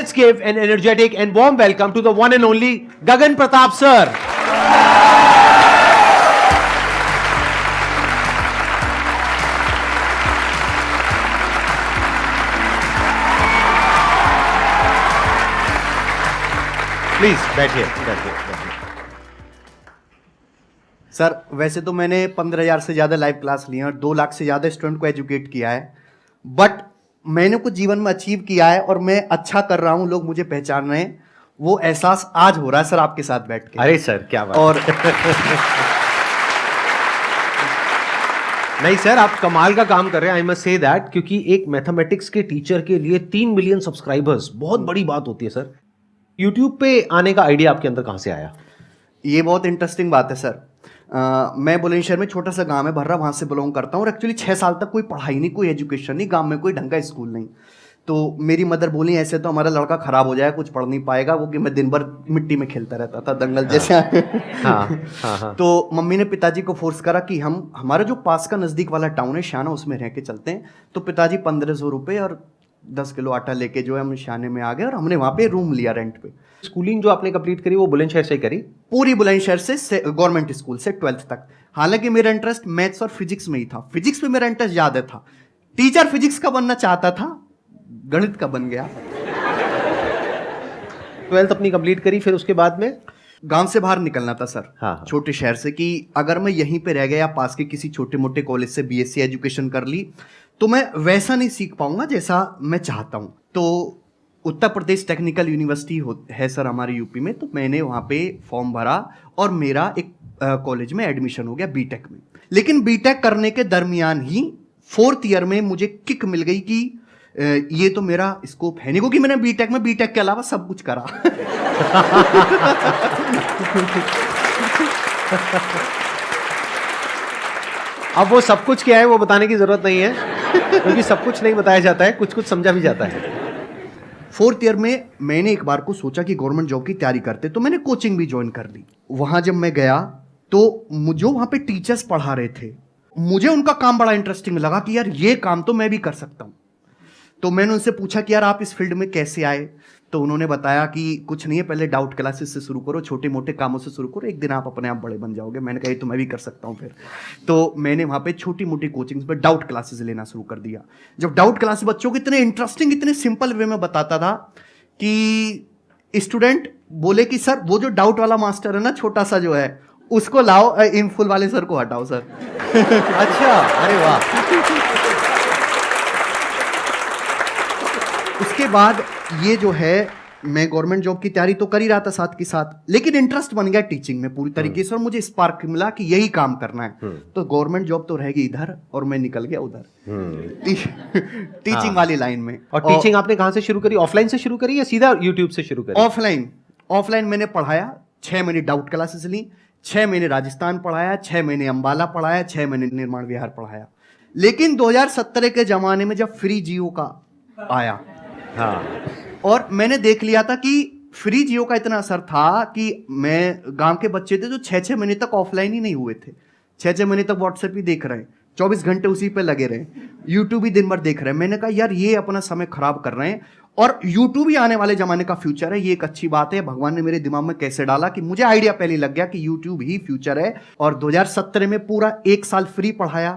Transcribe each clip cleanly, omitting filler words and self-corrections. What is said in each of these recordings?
Let's give an energetic and warm welcome to the one and only Gagan Pratap sir. Please बैठिए। Sir वैसे तो मैंने 15,000 से ज़्यादा लाइव क्लास लिए और 2 लाख से ज़्यादा स्टूडेंट को एजुकेट किया है, बट मैंने कुछ जीवन में अचीव किया है और मैं अच्छा कर रहा हूं, लोग मुझे पहचान रहे हैं, वो एहसास आज हो रहा है सर आपके साथ बैठ के। अरे सर क्या बात। और नहीं सर, आप कमाल का काम कर रहे हैं, आई मस्ट से दैट, क्योंकि एक मैथमेटिक्स के टीचर के लिए 3 मिलियन सब्सक्राइबर्स बहुत बड़ी बात होती है सर। यूट्यूब पे आने का आइडिया आपके अंदर कहां से आया? ये बहुत इंटरेस्टिंग बात है सर। मैं बुलंदशहर में छोटा सा गांव है भर्रा, वहां से बिलोंग करता हूँ और एक्चुअली 6 साल तक कोई पढ़ाई नहीं, कोई एजुकेशन नहीं, गांव में कोई ढंग का स्कूल नहीं। तो मेरी मदर बोली ऐसे तो हमारा लड़का खराब हो जाएगा, कुछ पढ़ नहीं पाएगा वो, कि मैं दिन भर मिट्टी में खेलता रहता था दंगल जैसे। हाँ। तो मम्मी ने पिताजी को फोर्स करा कि हमारा जो पास का नज़दीक वाला टाउन है शाना, उसमें रह के चलते हैं। तो पिताजी 1500 रुपये और 10 किलो आटा लेके जो है हम शाने में आ गए और हमने वहाँ पे रूम लिया रेंट पे। स्कूलिंग जो आपने कंप्लीट करी वो बुलंदशहर से ही करी? पूरी बुलंदशहर से गवर्नमेंट स्कूल से 12th तक। हालांकि मेरा इंटरेस्ट मैथ्स और फिजिक्स में ही था, फिजिक्स में मेरा इंटरेस्ट ज्यादा था। टीचर फिजिक्स का बनना चाहता था, गणित का बन गया। 12th अपनी कंप्लीट करी, फिर उसके बाद में गांव से बाहर निकलना था सर। हाँ। छोटे शहर से, कि अगर मैं यहीं पे रह गया या पास के किसी छोटे मोटे कॉलेज से बीएससी एजुकेशन कर ली तो मैं वैसा नहीं सीख पाऊंगा जैसा मैं चाहता हूं। तो उत्तर प्रदेश टेक्निकल यूनिवर्सिटी है सर हमारे यूपी में, तो मैंने वहाँ पे फॉर्म भरा और मेरा एक कॉलेज में एडमिशन हो गया बीटेक में। लेकिन बीटेक करने के दरमियान ही 4th ईयर में मुझे किक मिल गई कि ये तो मेरा स्कोप है नहीं, क्योंकि मैंने बीटेक के अलावा सब कुछ करा। अब वो सब कुछ क्या है वो बताने की जरूरत नहीं है, क्योंकि सब कुछ नहीं बताया जाता है, कुछ कुछ समझा भी जाता है। 4th ईयर में मैंने एक बार को सोचा कि गवर्नमेंट जॉब की तैयारी करते, तो मैंने कोचिंग भी ज्वाइन कर ली। वहां जब मैं गया तो मुझे वहां पे टीचर्स पढ़ा रहे थे, मुझे उनका काम बड़ा इंटरेस्टिंग लगा कि यार ये काम तो मैं भी कर सकता हूं। तो मैंने उनसे पूछा कि यार आप इस फील्ड में कैसे आए? तो उन्होंने बताया कि कुछ नहीं है, पहले डाउट क्लासेस से शुरू करो, छोटे मोटे कामों से शुरू करो, एक दिन आप अपने आप बड़े बन जाओगे। मैंने कहा ये तो मैं भी कर सकता हूँ। फिर तो मैंने वहाँ पे छोटी मोटी कोचिंग्स पे डाउट क्लासेस लेना शुरू कर दिया। जब डाउट क्लासेस बच्चों को इतने इंटरेस्टिंग, इतने सिंपल वे में बताता था कि स्टूडेंट बोले कि सर वो जो डाउट वाला मास्टर है ना, छोटा सा जो है, उसको लाओ, इन फुल वाले सर को हटाओ सर। अच्छा, अरे वाह। उसके बाद ये जो है, मैं गवर्नमेंट जॉब की तैयारी तो कर ही रहा था साथ के साथ, लेकिन इंटरेस्ट बन गया टीचिंग में पूरी तरीके से और मुझे स्पार्क मिला कि यही काम करना है। तो गवर्नमेंट जॉब तो रहेगी इधर और मैं निकल गया उधर, टीचिंग वाली लाइन में। और टीचिंग आपने कहां से शुरू करी? ऑफलाइन से शुरू करी या सीधा यूट्यूब से शुरू करी? ऑफलाइन मैंने पढ़ाया। 6 महीने डाउट क्लासेस ली, 6 महीने राजस्थान पढ़ाया, 6 महीने अंबाला पढ़ाया, 6 महीने निर्माण विहार पढ़ाया। लेकिन 2017 के जमाने में जब फ्री जियो का आया, हाँ, और मैंने देख लिया था कि फ्री जियो का इतना असर था कि मैं गांव के बच्चे थे जो 6-6 महीने तक ऑफलाइन ही नहीं हुए थे, 6-6 महीने तक व्हाट्सएप ही देख रहे हैं, 24 घंटे उसी पे लगे रहे, यूट्यूब ही दिन भर देख रहे हैं। मैंने कहा यार ये अपना समय खराब कर रहे हैं और यूट्यूब ही आने वाले जमाने का फ्यूचर है, ये एक अच्छी बात है। भगवान ने मेरे दिमाग में कैसे डाला कि मुझे आइडिया पहले लग गया कि यूट्यूब ही फ्यूचर है। और 2017 में पूरा 1 साल फ्री पढ़ाया।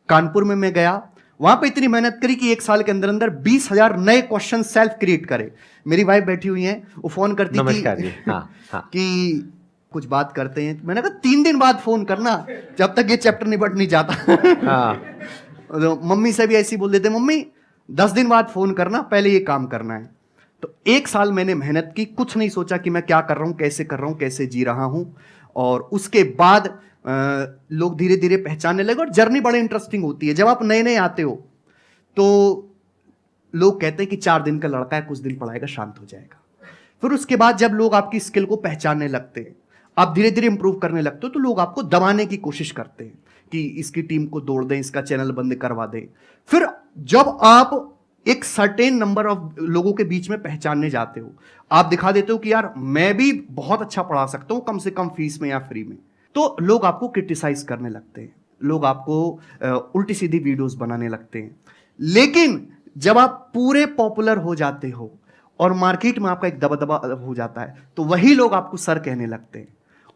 कानपुर में मैं गया, वहां पे इतनी मेहनत करी कि 1 साल के अंदर अंदर 20,000 नए क्वेश्चन सेल्फ क्रिएट करे। मेरी वाइफ बैठी हुई है, वो फोन करती कि कुछ बात करते हैं। मैंने कहा 3 दिन बाद फोन करना, जब तक ये चैप्टर निपट नहीं जाता। तो मम्मी से भी ऐसी बोल देते, मम्मी 10 दिन बाद फोन करना, पहले ये काम करना है। तो 1 साल मैंने मेहनत की, कुछ नहीं सोचा कि मैं क्या कर रहा हूं, कैसे कर रहा हूं, कैसे जी रहा हूं। और उसके बाद लोग धीरे धीरे पहचानने लगे और जर्नी बड़ी इंटरेस्टिंग होती है। जब आप नए नए आते हो तो लोग कहते हैं कि 4 दिन का लड़का है, कुछ दिन पढ़ाएगा शांत हो जाएगा। फिर उसके बाद जब लोग आपकी स्किल को पहचानने लगते हैं, आप धीरे धीरे इंप्रूव करने लगते हो, तो लोग आपको दबाने की कोशिश करते हैं कि इसकी टीम को तोड़ दें, इसका चैनल बंद करवा दें। फिर जब आप एक सर्टेन नंबर ऑफ लोगों के बीच में पहचानने जाते हो, आप दिखा देते हो कि यार मैं भी बहुत अच्छा पढ़ा सकता हूं, कम से कम फीस में या फ्री में, तो लोग आपको क्रिटिसाइज करने लगते हैं, लोग आपको उल्टी सीधी वीडियोस बनाने लगते हैं। लेकिन जब आप पूरे पॉपुलर हो जाते हो और मार्केट में आपका एक दबदबा हो जाता है, तो वही लोग आपको सर कहने लगते हैं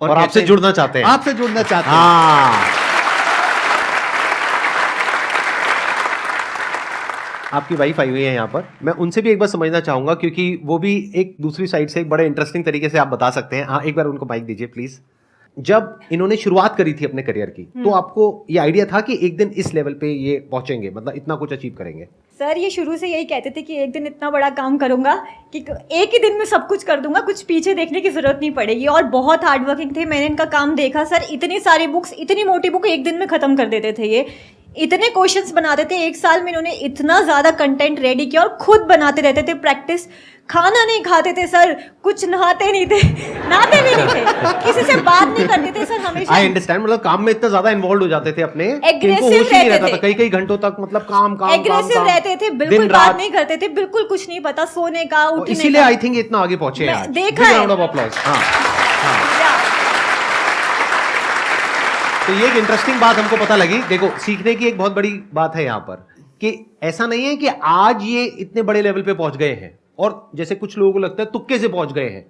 और आपसे जुड़ना चाहते हैं। आपसे जुड़ना चाहते हैं। हाँ। आपकी वाइफ आई हुई है यहाँ पर, मैं उनसे भी एक बार समझना चाहूंगा, क्योंकि वो भी एक दूसरी साइड से एक बड़े इंटरेस्टिंग तरीके से आप बता सकते हैं। हाँ, एक बार उनको माइक दीजिए प्लीज। जब इन्होंने शुरुआत करी थी अपने करियर की, तो आपको ये आइडिया था कि एक दिन इस लेवल पे ये पहुंचेंगे, मतलब इतना कुछ अचीव करेंगे? सर ये शुरू से यही कहते थे कि एक दिन इतना बड़ा काम करूंगा कि एक ही दिन में सब कुछ कर दूंगा, कुछ पीछे देखने की जरूरत नहीं पड़ेगी। और बहुत हार्ड वर्किंग थे, मैंने इनका काम देखा सर। इतनी सारी बुक्स, इतनी मोटी बुक एक दिन में खत्म कर देते थे ये। इतने क्वेश्चंस बनाते थे, एक साल में इन्होंने इतना ज़्यादा कंटेंट रेडी किया और खुद बनाते रहते थे प्रैक्टिस। खाना नहीं खाते थे सर, कुछ नहाते नहीं थे, नहाते भी नहीं थे, किसी से बात नहीं करते थे सर हमेशा। आई अंडरस्टैंड, मतलब काम में इतना ज्यादा इन्वॉल्व हो जाते थे अपने, Aggressive इनको होश ही नहीं रहते रहता था, थे। कई कई घंटों तक, मतलब काम काम एग्रेसिव काम, रहते थे, बिल्कुल दिन बात रात। नहीं करते थे, बिल्कुल कुछ नहीं पता सोने का, और उठने इसीलिए का। आई थिंक इतना आगे पहुंचे हैं मैं आज। देखा Big है। round of applause। हाँ। तो ये एक इंटरेस्टिंग बात हमको पता लगी। देखो, सीखने की एक बहुत बड़ी बात है यहाँ पर कि ऐसा नहीं है कि आज ये इतने बड़े लेवल पे पहुंच गए हैं और जैसे कुछ लोगों को लगता है तुक्के से पहुंच गए हैं।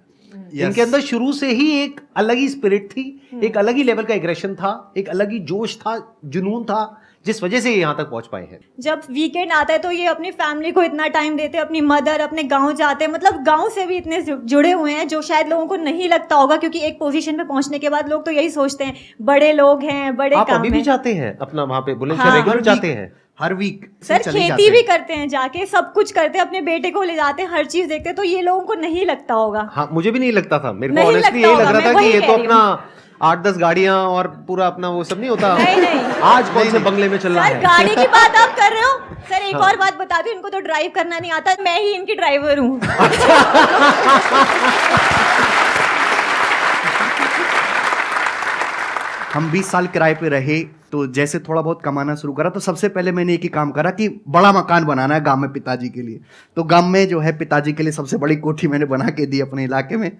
Yes. इनके अंदर शुरू से ही एक अलग ही स्पिरिट थी, एक अलग ही लेवल का एग्रेशन था, एक अलग ही जोश था, जुनून था, जिस वजह से ये यहाँ तक पहुंच पाए हैं। जब वीकेंड आता है तो ये अपनी फैमिली को इतना टाइम देते हैं, अपनी मदर, अपने गांव जाते हैं, मतलब गांव से भी इतने जुड़े हुए हैं जो शायद लोगों को नहीं लगता होगा, क्योंकि एक पोजीशन पे पहुंचने के बाद लोग तो यही सोचते हैं बड़े लोग हैं, बड़े आप काम अभी भी हैं। जाते हैं अपना वहां पे बुलंदशहर, हाँ। रेगुलर जाते हैं? हर वीक सर खेती भी करते हैं जाके, सब कुछ करते हैं, अपने बेटे को ले जाते हैं, हर चीज देखते हैं, तो ये लोगों को नहीं लगता होगा। हाँ, मुझे भी नहीं लगता था, मेरे को नहीं ऑनेस्टली लगता यही लग होगा, रहा था मैं कि वही ये तो कह रही अपना 8-10 गाड़ियां और पूरा अपना वो सब नहीं होता। नहीं। आज कौन से बंगले में चल रहा सर है? गाड़ी की बात आप कर रहे हो सर, एक हाँ। और बात बता दूं, इनको तो ड्राइव करना नहीं आता, मैं ही इनकी ड्राइवर हूँ। हम 20 साल किराए पे रहे, तो जैसे थोड़ा बहुत कमाना शुरू करा, तो सबसे पहले मैंने एक ही काम करा कि बड़ा मकान बनाना है गांव में पिताजी के लिए। तो गांव में जो है पिताजी के लिए सबसे बड़ी कोठी मैंने बना के दी अपने इलाके में,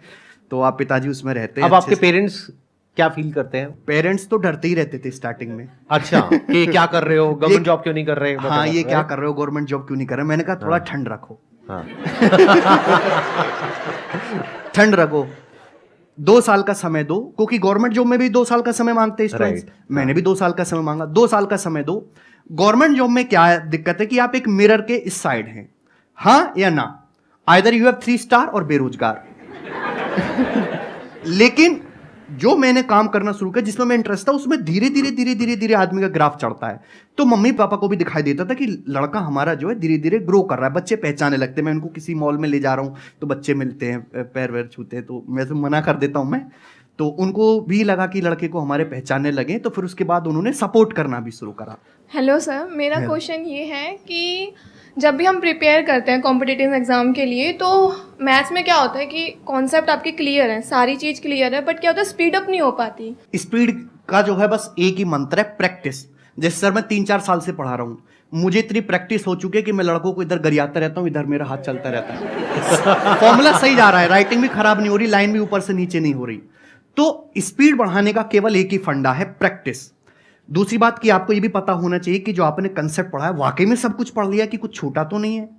तो आप पिताजी उसमें रहते हैं। अब आपके पेरेंट्स क्या फील करते हैं? पेरेंट्स तो डरते ही रहते थे स्टार्टिंग में। अच्छा, कि क्या कर रहे हो, गवर्नमेंट जॉब क्यों नहीं कर रहे? हाँ, ये क्या कर रहे हो, गवर्नमेंट जॉब क्यों नहीं कर रहे? मैंने कहा थोड़ा ठंड रखो, हाँ। ठंड रखो, 2 साल का समय दो, क्योंकि गवर्नमेंट जॉब में भी 2 साल का समय मांगते हैं स्टूडेंट्स। मैंने भी 2 साल का समय मांगा, 2 साल का समय दो। गवर्नमेंट जॉब में क्या दिक्कत है कि आप एक मिरर के इस साइड हैं, हाँ या ना, आइदर यू हैव 3 स्टार और बेरोजगार। लेकिन जो मैंने काम करना शुरू किया, जिसमें मैं इंटरेस्ट था, उसमें धीरे धीरे आदमी का ग्राफ चढ़ता है। तो मम्मी पापा को भी दिखाई देता था कि लड़का हमारा जो है धीरे धीरे ग्रो कर रहा है, बच्चे पहचाने लगते हैं। मैं उनको किसी मॉल में ले जा रहा हूँ तो बच्चे मिलते हैं, पैर वैर छूते हैं, तो मैं तो मना कर देता हूँ मैं। तो उनको भी लगा कि लड़के को हमारे पहचानने लगे, तो फिर उसके बाद उन्होंने सपोर्ट करना भी शुरू करा। हेलो सर, मेरा क्वेश्चन ये है कि जब भी हम प्रिपेयर करते हैं कॉम्पिटिटिव एग्ज़ाम के लिए, तो मैथ्स में क्या होता है कि कॉन्सेप्ट आपके क्लियर है, सारी चीज़ क्लियर है, बट क्या होता है स्पीड अप नहीं हो पाती। स्पीड का जो है बस एक ही मंत्र है, प्रैक्टिस। जैसे सर मैं 3-4 साल से पढ़ा रहा हूँ, मुझे इतनी प्रैक्टिस हो चुकी है कि मैं लड़कों को इधर गरियाता रहता हूँ, इधर मेरा हाथ चलता रहता है। फॉर्मूला सही जा रहा है, राइटिंग भी खराब नहीं हो रही, लाइन भी ऊपर से नीचे नहीं हो रही। तो स्पीड बढ़ाने का केवल एक ही फंडा है, प्रैक्टिस। दूसरी बात कि आपको ये भी पता होना चाहिए कि जो आपने कंसेप्ट पढ़ा है वाकई में सब कुछ पढ़ लिया, कि कुछ छूटा तो नहीं है।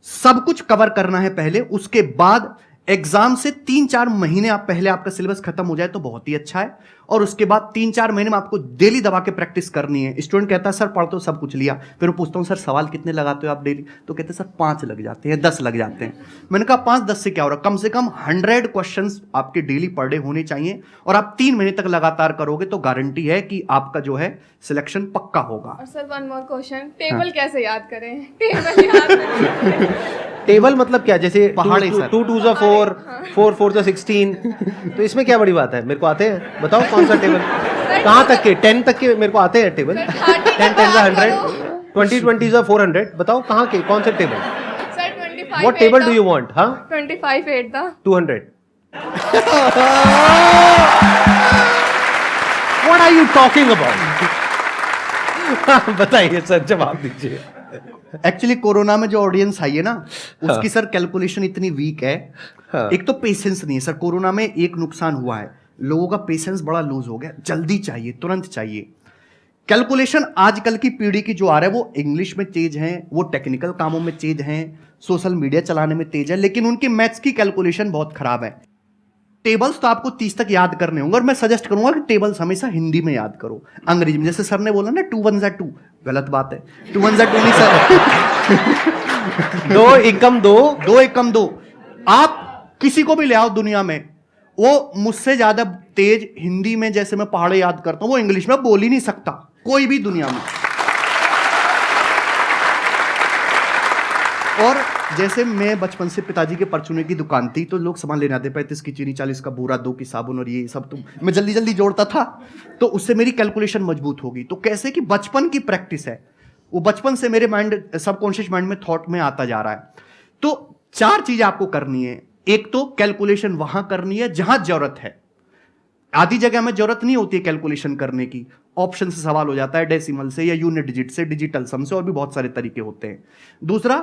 सब कुछ कवर करना है पहले, उसके बाद एग्जाम से 3-4 महीने आप पहले आपका सिलेबस खत्म हो जाए तो बहुत ही अच्छा है, और उसके बाद 3-4 महीने में आपको डेली दबा के प्रैक्टिस करनी है। स्टूडेंट कहता है सर पढ़ तो सब कुछ लिया, फिर मैं पूछता हूँ सर सवाल कितने लगाते हो आप डेली, तो कहते हैं सर 5 लग जाते हैं, 10 लग जाते हैं। मैंने कहा 5-10 से क्या हो रहा है, कम से कम 100 क्वेश्चंस आपके डेली पर डे होने चाहिए, और आप 3 महीने तक लगातार करोगे तो गारंटी है कि आपका जो है सिलेक्शन पक्का होगा। और sir one more question, table कैसे याद करें? टेबल याद टेबल मतलब क्या? जैसे पहाड़ी सर। 2 2 जा 4, 4 4 जा 16, तो इसमें क्या बड़ी बात है? मेरे को आते हैं, बताओ कौन सा टेबल? कहाँ तक के? 10 तक के मेरे को आते हैं टेबल। 10 10 जा 100, 20 20 जा 400, बताओ कहाँ के, कौन से table? Sir 25 what table do you want? हाँ, 25 8 था 200। What are you talking about? बताइए सर, जवाब दीजिए। एक्चुअली कोरोना में जो ऑडियंस आई है ना, उसकी सर कैलकुलेशन इतनी वीक है। हाँ। एक तो पेशेंस नहीं है सर। कोरोना में एक नुकसान हुआ है, लोगों का पेशेंस बड़ा लूज हो गया, जल्दी चाहिए, तुरंत चाहिए। कैलकुलेशन आजकल की पीढ़ी की जो आ रहा है वो इंग्लिश में तेज है, वो टेक्निकल कामों में तेज हैं, सोशल मीडिया चलाने में तेज है, लेकिन उनकी मैथ्स की कैलकुलेशन बहुत खराब है। टेबल्स तो आपको 30 तक याद करने होंगे, और मैं सजेस्ट करूंगा कि टेबल्स हमेशा हिंदी में याद करो। अंग्रेजी में जैसे सर ने बोला ना 2 1 जा 2, गलत बात है। 2 1 जा 2 नहीं सर, 2 एकम 2, 2 एकम 2। आप किसी को भी ले आओ दुनिया में, वो मुझसे ज्यादा तेज हिंदी में जैसे मैं पहाड़े याद करता हूं, वो इंग्लिश में बोल ही नहीं सकता, कोई भी दुनिया में। और जैसे मैं बचपन से पिताजी के परचूने की दुकान थी, तो लोग सामान लेने आते, 35 की चीनी, 40 का बूरा, 2 की साबुन और ये सब, तो मैं जल्दी जल्दी जोड़ता था, तो उससे मेरी कैलकुलेशन मजबूत होगी। तो कैसे कि बचपन की प्रैक्टिस है, वो बचपन से मेरे माइंड, सबकॉन्शियस माइंड में थॉट में आता जा रहा है। तो 4 चीजें आपको करनी है। एक तो कैलकुलेशन वहां करनी है जहां जरूरत है, आधी जगह में जरूरत नहीं होती है कैलकुलेशन करने की, ऑप्शन से सवाल हो जाता है, डेसिमल से या यूनिट डिजिट से, डिजिटल सम से, और भी बहुत सारे तरीके होते हैं। दूसरा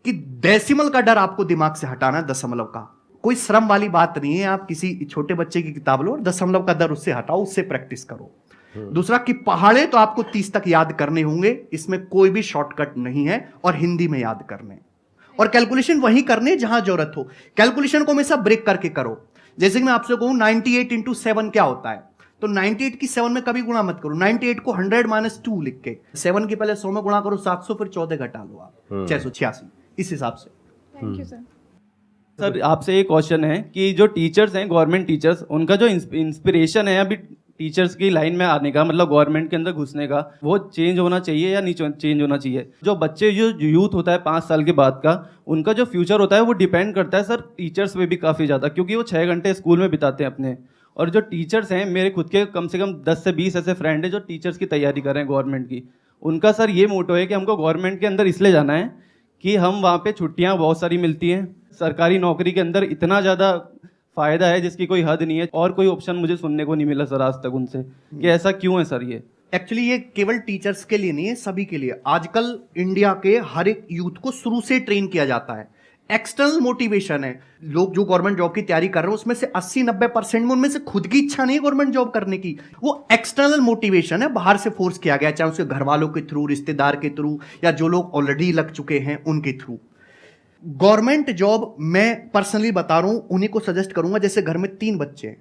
कि डेसिमल का डर आपको दिमाग से हटाना है, दशमलव का। कोई श्रम वाली बात नहीं है, आप किसी छोटे बच्चे की किताब लो और दशमलव का डर उससे हटाओ, उससे प्रैक्टिस करो। दूसरा कि पहाड़े तो आपको 30 तक याद करने होंगे, इसमें कोई भी शॉर्टकट नहीं है, और हिंदी में याद करने, और कैलकुलेशन वही करने जहां जरूरत हो। कैलकुलेशन को हमेशा ब्रेक करके करो। जैसे कि मैं आपसे कहूं 98 इंटू 7 क्या होता है, तो 98 की 7 में कभी गुणा मत करो, 98 को 100 - 2 लिख के 7 के पहले 100 में गुणा करो, 700, फिर 14 घटा लो आप, 686, इस हिसाब से। Thank you sir. सर आपसे एक क्वेश्चन है कि जो टीचर्स हैं, गवर्नमेंट टीचर्स, उनका जो इंस्पिरेशन है अभी टीचर्स की लाइन में आने का, मतलब गवर्नमेंट के अंदर घुसने का, वो चेंज होना चाहिए या नहीं चेंज होना चाहिए? जो बच्चे, जो यूथ होता है 5 साल के बाद का, उनका जो फ्यूचर होता है वो डिपेंड करता है सर टीचर्स पे भी काफ़ी ज़्यादा, क्योंकि वो 6 घंटे स्कूल में बिताते हैं अपने। और जो टीचर्स हैं, मेरे खुद के कम से कम 10 से 20 ऐसे फ्रेंड हैं जो टीचर्स की तैयारी कर रहे हैं गवर्नमेंट की। उनका सर ये मोटो है कि हमको गवर्नमेंट के अंदर इसलिए जाना है कि हम वहाँ पे छुट्टियाँ बहुत सारी मिलती हैं, सरकारी नौकरी के अंदर इतना ज़्यादा फ़ायदा है जिसकी कोई हद नहीं है, और कोई ऑप्शन मुझे सुनने को नहीं मिला सर आज तक उनसे कि ऐसा क्यों है सर ये। एक्चुअली ये केवल टीचर्स के लिए नहीं है, सभी के लिए। आजकल इंडिया के हर एक यूथ को शुरू से ट्रेन किया जाता है, एक्सटर्नल मोटिवेशन है। लोग जो गवर्नमेंट जॉब की तैयारी कर रहे हैं उसमें से 80-90% में उनमें से खुद की इच्छा नहीं है गवर्नमेंट जॉब करने की, वो एक्सटर्नल मोटिवेशन है, बाहर से फोर्स किया गया, चाहे उसके घर वालों के थ्रू, रिश्तेदार के थ्रू, या जो लोग ऑलरेडी लग चुके हैं उनके थ्रू। गवर्नमेंट जॉब मैं पर्सनली बता रहा हूं, उन्हीं को सजेस्ट करूंगा। जैसे घर में 3 बच्चे हैं,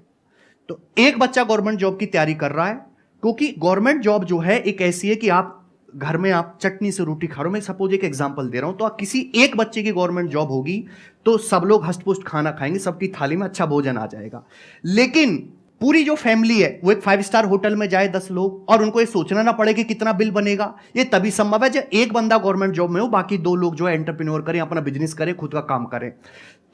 तो एक बच्चा गवर्नमेंट जॉब की तैयारी कर रहा है, क्योंकि गवर्नमेंट जॉब जो है एक ऐसी है कि आप घर में आप चटनी से रोटी खा रहे हो। मैं सपोज एक एग्जांपल दे रहा हूं, तो आप किसी एक बच्चे की गवर्नमेंट जॉब होगी तो सब लोग हष्ट-पुष्ट खाना खाएंगे, सबकी थाली में अच्छा भोजन आ जाएगा। लेकिन पूरी जो फैमिली है वो एक 5 स्टार होटल में जाए 10 लोग, और उनको ये सोचना ना पड़े कि कितना बिल बनेगा, ये तभी संभव है जब एक बंदा गवर्नमेंट जॉब में हो, बाकी 2 लोग जो है एंटरप्रेन्योर करें, अपना बिजनेस करें, खुद का काम करें।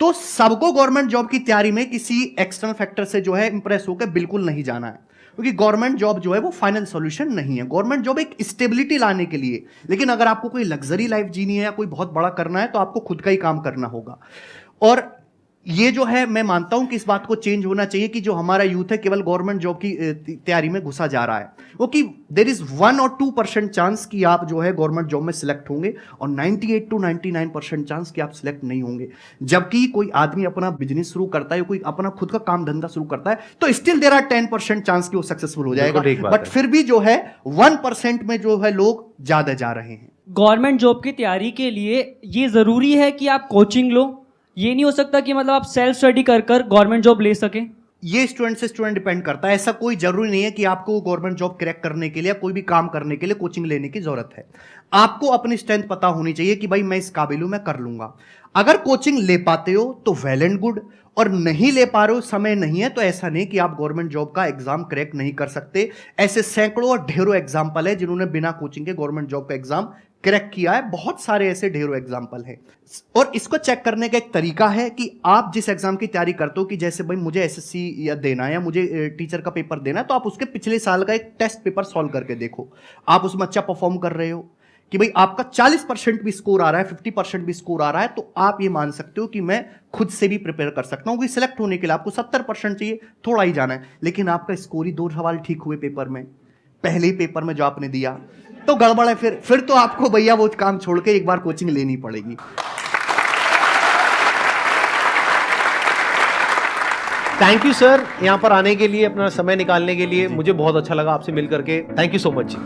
तो सबको गवर्नमेंट जॉब की तैयारी में किसी एक्सटर्नल फैक्टर से जो है इंप्रेस होकर बिल्कुल नहीं जाना है, क्योंकि गवर्नमेंट जॉब जो है वो फाइनल सॉल्यूशन नहीं है। गवर्नमेंट जॉब एक स्टेबिलिटी लाने के लिए, लेकिन अगर आपको कोई लग्जरी लाइफ जीनी है या कोई बहुत बड़ा करना है तो आपको खुद का ही काम करना होगा। और ये जो है मैं मानता हूं कि इस बात को चेंज होना चाहिए कि जो हमारा यूथ है केवल गवर्नमेंट जॉब की तैयारी में घुसा जा रहा है, वो कि देयर इज 1 और 2% चांस कि आप जो है गवर्नमेंट जॉब में सिलेक्ट होंगे, और 98 to 99% चांस कि आप सिलेक्ट नहीं होंगे। जबकि कोई आदमी अपना बिजनेस शुरू करता है, कोई अपना खुद का काम धंधा शुरू करता है, तो स्टिल देयर आर 10% चांस कि वो सक्सेसफुल हो जाएगा, बट फिर भी जो है 1% में जो है लोग ज्यादा जा रहे हैं। गवर्नमेंट जॉब की तैयारी के लिए ये ज़रूरी है कि आप कोचिंग लो, ये नहीं हो सकता कि मतलब आप सेल्फ स्टडी कर गवर्नमेंट जॉब ले सकें? ये स्टूडेंट से स्टूडेंट डिपेंड करता है। ऐसा कोई जरूरी नहीं है कि आपको गवर्नमेंट जॉब क्रैक करने के लिए, कोई भी काम करने के लिए कोचिंग लेने की जरूरत है। आपको अपनी स्ट्रेंथ पता होनी चाहिए कि भाई मैं इस काबिल हूं, मैं कर लूंगा। अगर कोचिंग ले पाते हो तो वेल एंड गुड, और नहीं ले पा रहे हो, समय नहीं है, तो ऐसा नहीं कि आप गवर्नमेंट जॉब का एग्जाम क्रैक नहीं कर सकते। ऐसे सैकड़ों और ढेरों एग्जाम्पल है जिन्होंने बिना कोचिंग के गवर्नमेंट जॉब का एग्जाम क्रैक किया है। बहुत सारे ऐसे ढेरों एग्जाम्पल हैं। और इसको चेक करने का एक तरीका है कि आप जिस एग्जाम की तैयारी करते हो, कि जैसे भाई मुझे एसएससी या देना है या मुझे टीचर का पेपर देना है, तो आप उसके पिछले साल का एक टेस्ट पेपर सॉल्व करके देखो, आप उसमें अच्छा परफॉर्म कर रहे हो कि भाई आपका 40% भी स्कोर आ रहा है, 50% भी स्कोर आ रहा है, तो आप ये मान सकते हो कि मैं खुद से भी प्रिपेयर कर सकता हूं। कि सिलेक्ट होने के लिए आपको 70% चाहिए, थोड़ा ही जाना है, लेकिन आपका स्कोर ही 2 सवाल ठीक हुए पेपर में, पहले ही पेपर में जो आपने दिया, तो गड़बड़ है। फिर तो आपको भैया वो काम छोड़ के एक बार कोचिंग लेनी पड़ेगी। थैंक यू सर, यहाँ पर आने के लिए, अपना समय निकालने के लिए। मुझे बहुत अच्छा लगा आपसे मिल करके। Thank you so much.